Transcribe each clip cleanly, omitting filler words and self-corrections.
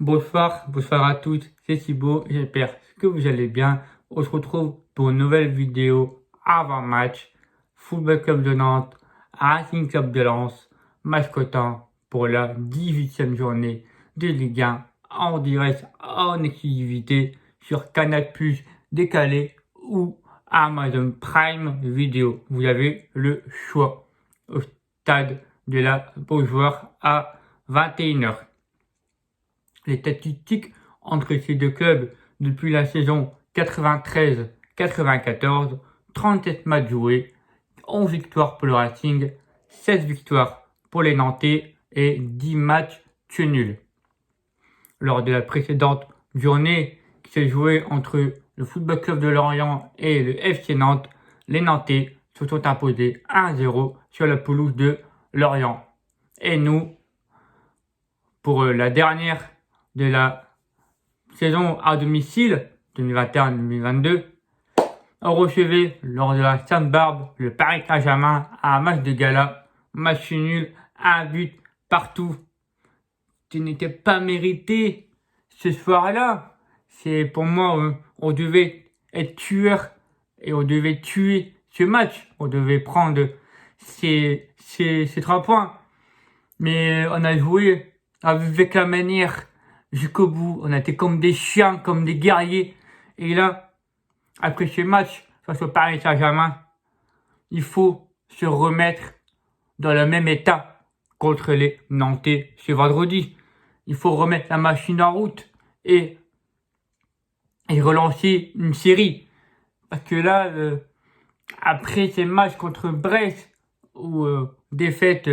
Bonsoir à tous, c'est Thibaut, j'espère que vous allez bien. On se retrouve pour une nouvelle vidéo avant match. Football Club de Nantes, Racing Club de Lens, match cotant pour la 18e journée de Ligue 1 en direct, en exclusivité sur Canal+, décalé ou Amazon Prime Video. Vous avez le choix au stade de la Beaujoire à 21h. Les statistiques entre ces deux clubs depuis la saison 93-94, 37 matchs joués, 11 victoires pour le Racing, 16 victoires pour les Nantais et 10 matchs nuls. Lors de la précédente journée qui s'est jouée entre le Football Club de Lorient et le FC Nantes, les Nantais se sont imposés 1-0 sur la pelouse de Lorient. Et nous, pour la dernière de la saison à domicile 2021-2022, on recevait lors de la Sainte-Barbe le Paris Saint-Germain à un match de gala, match nul, un but partout. Ce n'était pas mérité ce soir-là. C'est pour moi, on devait être tueur et on devait tuer ce match. On devait prendre ces 3 points. Mais on a joué avec la manière jusqu'au bout. On a été comme des chiens, comme des guerriers. Et là, après ce match face au Paris Saint-Germain, il faut se remettre dans le même état contre les Nantais ce vendredi. Il faut remettre la machine en route et relancer une série. Parce que là, après ces matchs contre Brest, ou défaite,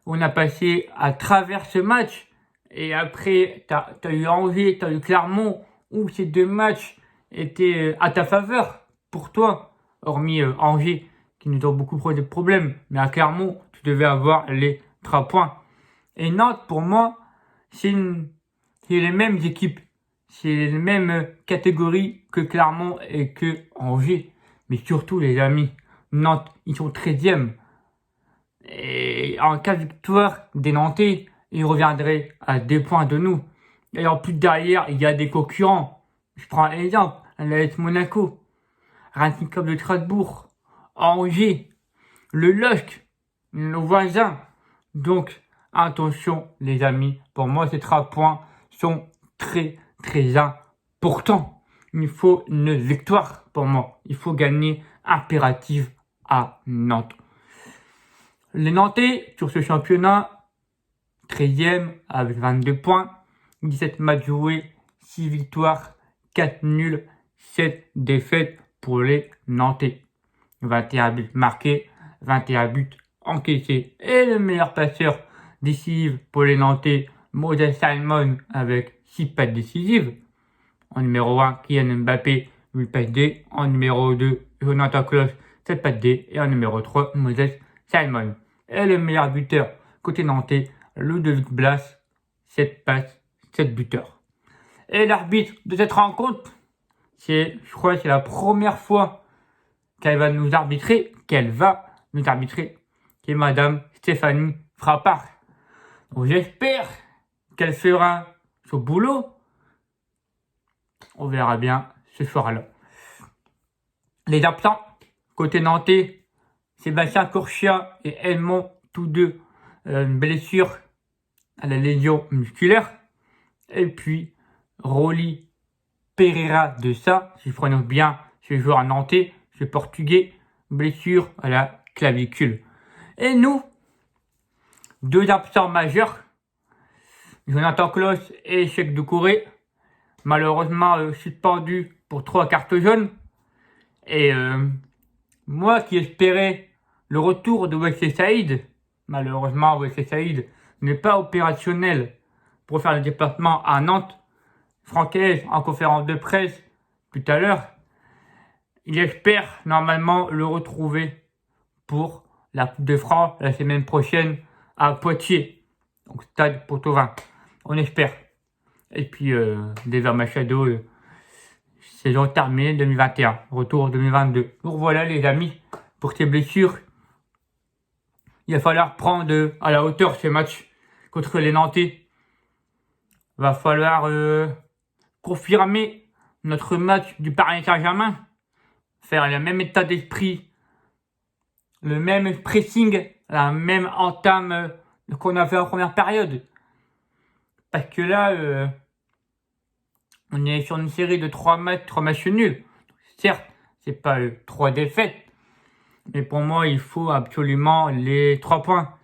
on a passé à travers ce match. Et après, t'as eu Angers, t'as eu Clermont, où ces 2 matchs étaient à ta faveur, pour toi. Hormis Angers, qui nous ont beaucoup posé de problèmes. Mais à Clermont, tu devais avoir les 3 points. Et Nantes, pour moi, c'est les mêmes équipes. C'est les mêmes catégories que Clermont et que Angers. Mais surtout, les amis, Nantes, ils sont 13e. Et en cas de victoire des Nantais, ils reviendraient à 2 points de nous. Et en plus derrière, il y a des concurrents. Je prends un exemple, l'AS Monaco, Racing Club de Strasbourg, Angers, le LOSC, nos voisins. Donc, attention les amis, pour moi ces 3 points sont très importants. Il faut une victoire pour moi. Il faut gagner impérative à Nantes. Les Nantais, sur ce championnat, 13e avec 22 points, 17 matchs joués, 6 victoires, 4 nuls, 7 défaites pour les Nantais. 21 buts marqués, 21 buts encaissés. Et le meilleur passeur décisif pour les Nantais, Moses Simon avec 6 passes décisives. En numéro 1, Kylian Mbappé, 8 passes D. En numéro 2, Jonathan Klaus, 7 passes D. Et en numéro 3, Moses Simon. Et le meilleur buteur côté nantais, Ludovic Blas, 7 passes, 7 buteurs. Et l'arbitre de cette rencontre, je crois que c'est la première fois qu'elle va nous arbitrer, qui est Madame Stéphanie Frappard. Donc j'espère qu'elle fera son boulot. On verra bien ce soir-là. Les absents, côté nantais, Sébastien Corchia et Edmond, tous deux, une blessure à la lésion musculaire. Et puis, Rolly Pereira de ça, si je prononce bien ce joueur nantais, ce portugais, blessure à la clavicule. Et nous, 2 absents majeurs, Jonathan Klaus et Cheikh Doucouré, malheureusement suspendus pour 3 cartes jaunes. Et moi qui espérais le retour de Wesley Saïd, malheureusement Wesley Saïd n'est pas opérationnel pour faire le déplacement à Nantes. Francaise en conférence de presse tout à l'heure, il espère normalement le retrouver pour la Coupe de France la semaine prochaine à Poitiers, donc stade Pontevin. On espère. Et puis Dever Machado, saison terminée 2021, retour 2022. Donc voilà les amis, pour ces blessures, il va falloir prendre à la hauteur ces matchs contre les Nantais. Va falloir confirmer notre match du Paris Saint-Germain, faire le même état d'esprit, le même pressing, la même entame qu'on a fait en première période. Parce que là, on est sur une série de 3 matchs nuls. Certes, c'est pas 3 défaites, mais pour moi, il faut absolument les 3 points.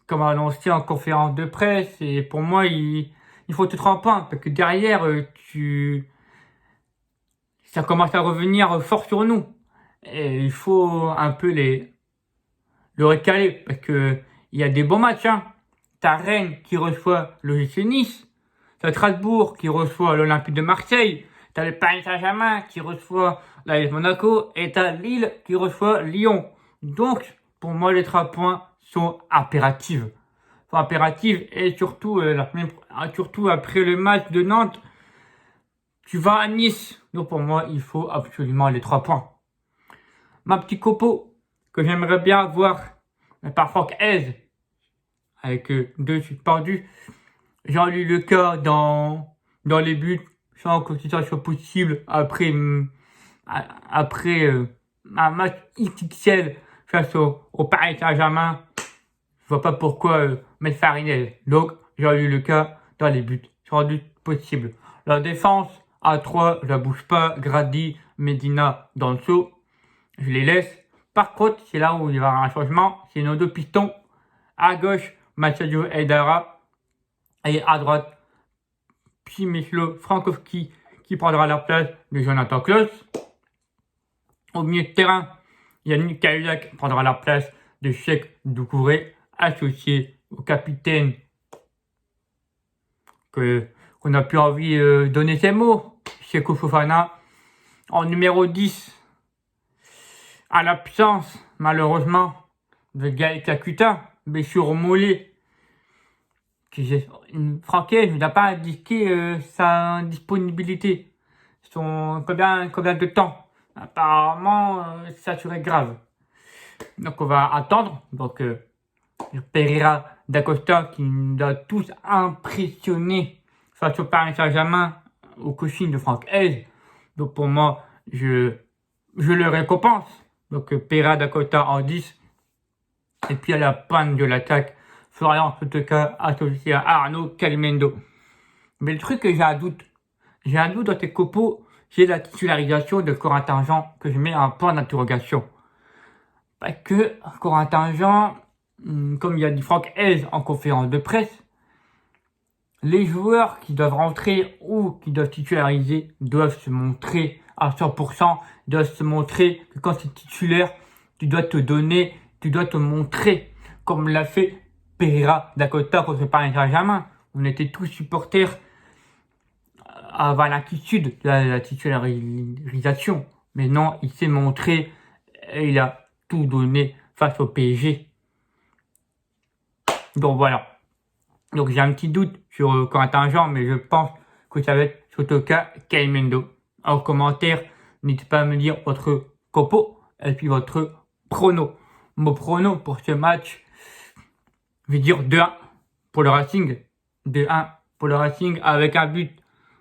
Comme annoncé en conférence de presse, et pour moi, il faut tes 3 points, parce que derrière, ça commence à revenir fort sur nous. Et il faut un peu le recaler, parce que il y a des bons matchs, hein. T'as Rennes qui reçoit le GC Nice, t'as Strasbourg qui reçoit l'Olympique de Marseille, t'as le Paris Saint-Germain qui reçoit l'AS Monaco, et t'as Lille qui reçoit Lyon. Donc, pour moi, les 3 points sont impératifs. Et surtout, surtout après le match de Nantes, tu vas à Nice. Donc pour moi, il faut absolument les 3 points. Ma petite copo que j'aimerais bien voir par Franck Hez, avec 2 suspendus. Jean-Louis Leca dans les buts, sans que ce soit possible après un match XXL face au Paris Saint-Germain. Je vois pas pourquoi mettre Farinel. Donc, Jean-Louis Leca dans les buts. C'est rendu possible. La défense, à 3, je la bouge pas. Grady, Medina dans le saut. Je les laisse. Par contre, c'est là où il y aura un changement. C'est nos 2 pistons. À gauche, Mathieu Aidara. Et à droite, Przemysław Frankowski qui prendra la place de Jonathan Klaus. Au milieu de terrain, Yannick Cadillac prendra la place de Cheikh Doucouré, associé au capitaine qu'on a plus envie de donner ses mots, Seko Fofana. En numéro 10, à l'absence, malheureusement, de Gaël Kakuta, blessure au mollet, Franquet n'a pas indiqué sa disponibilité, combien de temps. Apparemment, ça serait grave. Donc on va attendre. Donc Pereira d'Acosta qui nous a tous impressionnés face au Paris Saint-Germain au coaching de Franck Hez. Donc pour moi, je le récompense. Donc Pereira d'Acosta en 10. Et puis à la panne de l'attaque, Florian Sotoka associé à Arnaud Calimendo. Mais le truc que j'ai un doute dans tes copeaux, c'est la titularisation de Corentin Jean que je mets un point d'interrogation. Parce que Corentin Jean, comme il a dit Franck Hez en conférence de presse, les joueurs qui doivent rentrer ou qui doivent titulariser doivent se montrer à 100%, doivent se montrer que quand tu es titulaire, tu dois te montrer, comme l'a fait Pereira d'Acosta contre le Paris Saint-Germain. On était tous supporters avant l'inquiétude de la titularisation. Mais non, il s'est montré et il a tout donné face au PSG. Donc voilà. Donc j'ai un petit doute sur Corentin Jean, mais je pense que ça va être Sotoka Calimendo. En commentaire, n'hésitez pas à me dire votre copo et puis votre prono. Mon prono pour ce match, je vais dire 2-1 pour le Racing. 2-1 pour le Racing avec un but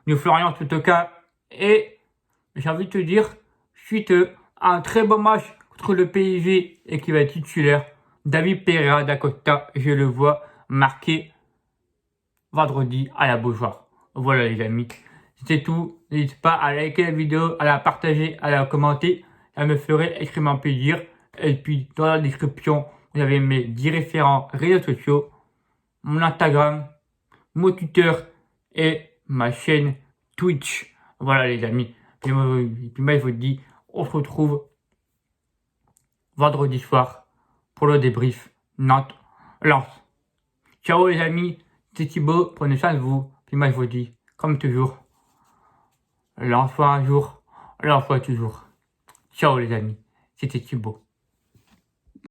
de Florian Sotoka. Et j'ai envie de te dire, suite à un très bon match contre le PSG et qui va être titulaire, David Pereira d'Acosta, je le vois marquer vendredi à la Beaujoire. Voilà les amis, c'était tout. N'hésitez pas à liker la vidéo, à la partager, à la commenter. Ça me ferait extrêmement plaisir. Et puis dans la description, vous avez mes 10 référents réseaux sociaux, mon Instagram, mon Twitter et ma chaîne Twitch. Voilà les amis. Puis moi je vous dis, on se retrouve vendredi soir pour le débrief Nantes-Lens. Ciao les amis, c'est Thibaut, prenez soin de vous. Puis moi je vous dis, comme toujours, Lens soit un jour, Lens soit toujours. Ciao les amis, c'était Thibaut.